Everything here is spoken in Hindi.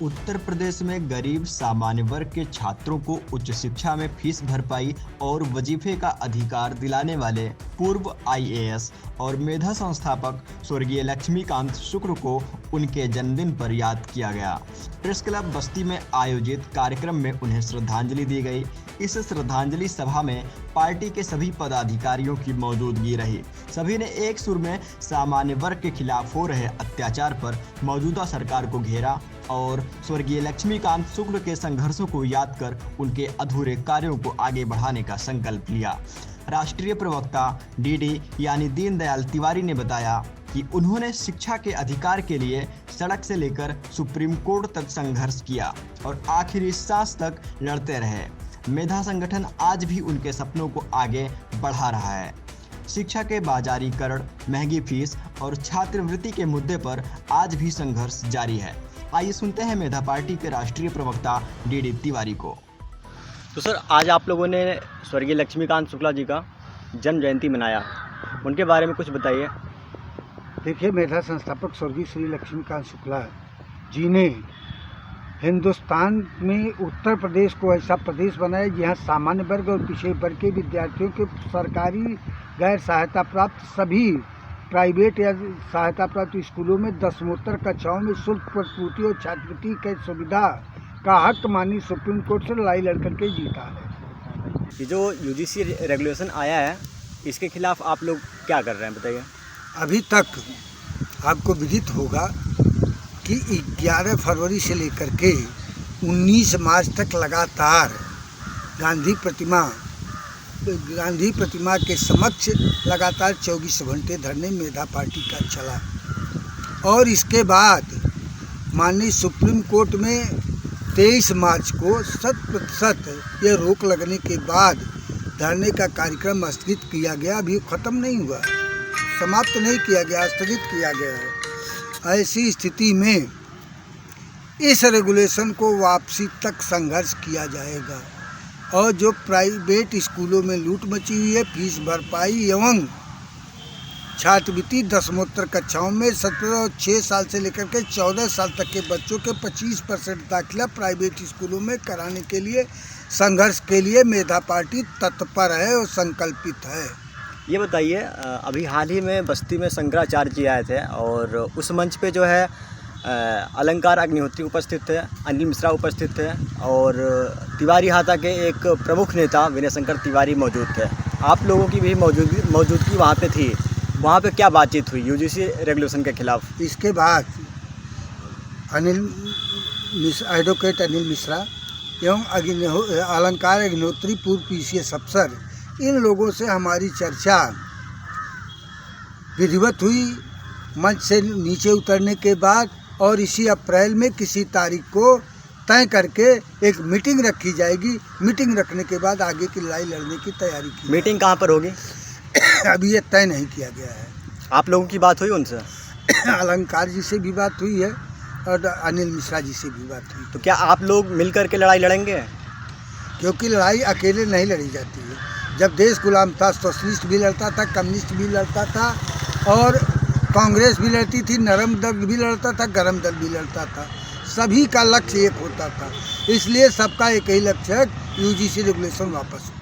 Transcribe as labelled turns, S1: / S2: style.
S1: उत्तर प्रदेश में गरीब सामान्य वर्ग के छात्रों को उच्च शिक्षा में फीस भरपाई और वजीफे का अधिकार दिलाने वाले पूर्व आईएएस और मेधा संस्थापक स्वर्गीय लक्ष्मीकांत शुक्ल को उनके जन्मदिन पर याद किया गया। प्रेस क्लब बस्ती में आयोजित कार्यक्रम में उन्हें श्रद्धांजलि दी गई। इस श्रद्धांजलि सभा में पार्टी के सभी पदाधिकारियों की मौजूदगी रही। सभी ने एक सुर में सामान्य वर्ग के खिलाफ हो रहे अत्याचार पर मौजूदा सरकार को घेरा और स्वर्गीय लक्ष्मीकांत शुक्ल के संघर्षों को याद कर उनके अधूरे कार्यों को आगे बढ़ाने का संकल्प लिया। राष्ट्रीय प्रवक्ता डीडी यानी दीनदयाल तिवारी ने बताया कि उन्होंने शिक्षा के अधिकार के लिए सड़क से लेकर सुप्रीम कोर्ट तक संघर्ष किया और आखिरी सांस तक लड़ते रहे। मेधा संगठन आज भी उनके सपनों को आगे बढ़ा रहा है। शिक्षा के बाजारीकरण, महंगी फीस और छात्रवृत्ति के मुद्दे पर आज भी संघर्ष जारी है। आइए सुनते हैं मेधा पार्टी के राष्ट्रीय प्रवक्ता डीडी तिवारी को।
S2: तो सर, आज आप लोगों ने स्वर्गीय लक्ष्मीकांत शुक्ला जी का जन्म जयंती मनाया, उनके बारे में कुछ बताइए।
S3: देखिए, मेधा संस्थापक स्वर्गीय श्री लक्ष्मीकांत शुक्ला जी ने हिंदुस्तान में उत्तर प्रदेश को ऐसा प्रदेश बनाया जहाँ सामान्य वर्ग और पिछड़े वर्ग के विद्यार्थियों के सरकारी गैर सहायता प्राप्त सभी प्राइवेट या सहायता प्राप्त स्कूलों में दसमोत्तर कक्षाओं में शुल्क प्रतिपूर्ति और छात्रवृत्ति की सुविधा का हक माननीय सुप्रीम कोर्ट से लड़ाई लड़कर के जीता है।
S2: ये जो यूजीसी रेगुलेशन आया है, इसके खिलाफ आप लोग क्या कर रहे हैं, बताइए।
S3: अभी तक आपको विदित होगा कि 11 फरवरी से लेकर के 19 मार्च तक लगातार गांधी प्रतिमा के समक्ष लगातार 24 घंटे धरने मेधा पार्टी का चला और इसके बाद माननीय सुप्रीम कोर्ट में 23 मार्च को 100% ये रोक लगने के बाद धरने का कार्यक्रम स्थगित किया गया। अभी ख़त्म नहीं हुआ, समाप्त नहीं किया गया, स्थगित किया गया है। ऐसी स्थिति में इस रेगुलेशन को वापसी तक संघर्ष किया जाएगा और जो प्राइवेट स्कूलों में लूट मची हुई है, फीस भरपाई एवं छात्रवृत्ति दसमोत्तर कक्षाओं में 6 साल से लेकर के 14 साल तक के बच्चों के 25% दाखिला प्राइवेट स्कूलों में कराने के लिए संघर्ष के लिए मेधा पार्टी तत्पर है और संकल्पित है।
S2: ये बताइए, अभी हाल ही में बस्ती में शंकराचार्य जी आए थे और उस मंच पे जो है अलंकार अग्निहोत्री उपस्थित थे, अनिल मिश्रा उपस्थित थे और तिवारी हाता के एक प्रमुख नेता विनय शंकर तिवारी मौजूद थे। आप लोगों की भी मौजूदगी वहाँ पे थी। वहाँ पे क्या बातचीत हुई यूजीसी रेगुलेशन के खिलाफ?
S3: इसके बाद एडवोकेट अनिल मिश्रा एवं अलंकार अग्निहोत्री पूर्व पीसीएस अफसर, इन लोगों से हमारी चर्चा विधिवत हुई मंच से नीचे उतरने के बाद और इसी अप्रैल में किसी तारीख को तय करके एक मीटिंग रखी जाएगी। मीटिंग रखने के बाद आगे की लड़ाई लड़ने की तैयारी की।
S2: मीटिंग कहाँ पर होगी?
S3: अभी ये तय नहीं किया गया है।
S2: आप लोगों की बात हुई उनसे?
S3: अलंकार जी से भी बात हुई है और अनिल मिश्रा जी से भी बात हुई।
S2: तो क्या आप लोग मिल करके लड़ाई लड़ेंगे?
S3: क्योंकि लड़ाई अकेले नहीं लड़ी जाती है। जब देश गुलाम था, सोशलिस्ट भी लड़ता था, कम्युनिस्ट भी लड़ता था और कांग्रेस भी लड़ती थी, नरम दल भी लड़ता था, गरम दल भी लड़ता था। सभी का लक्ष्य एक होता था, इसलिए सबका एक ही लक्ष्य है, यूजीसी रेगुलेशन वापस हो।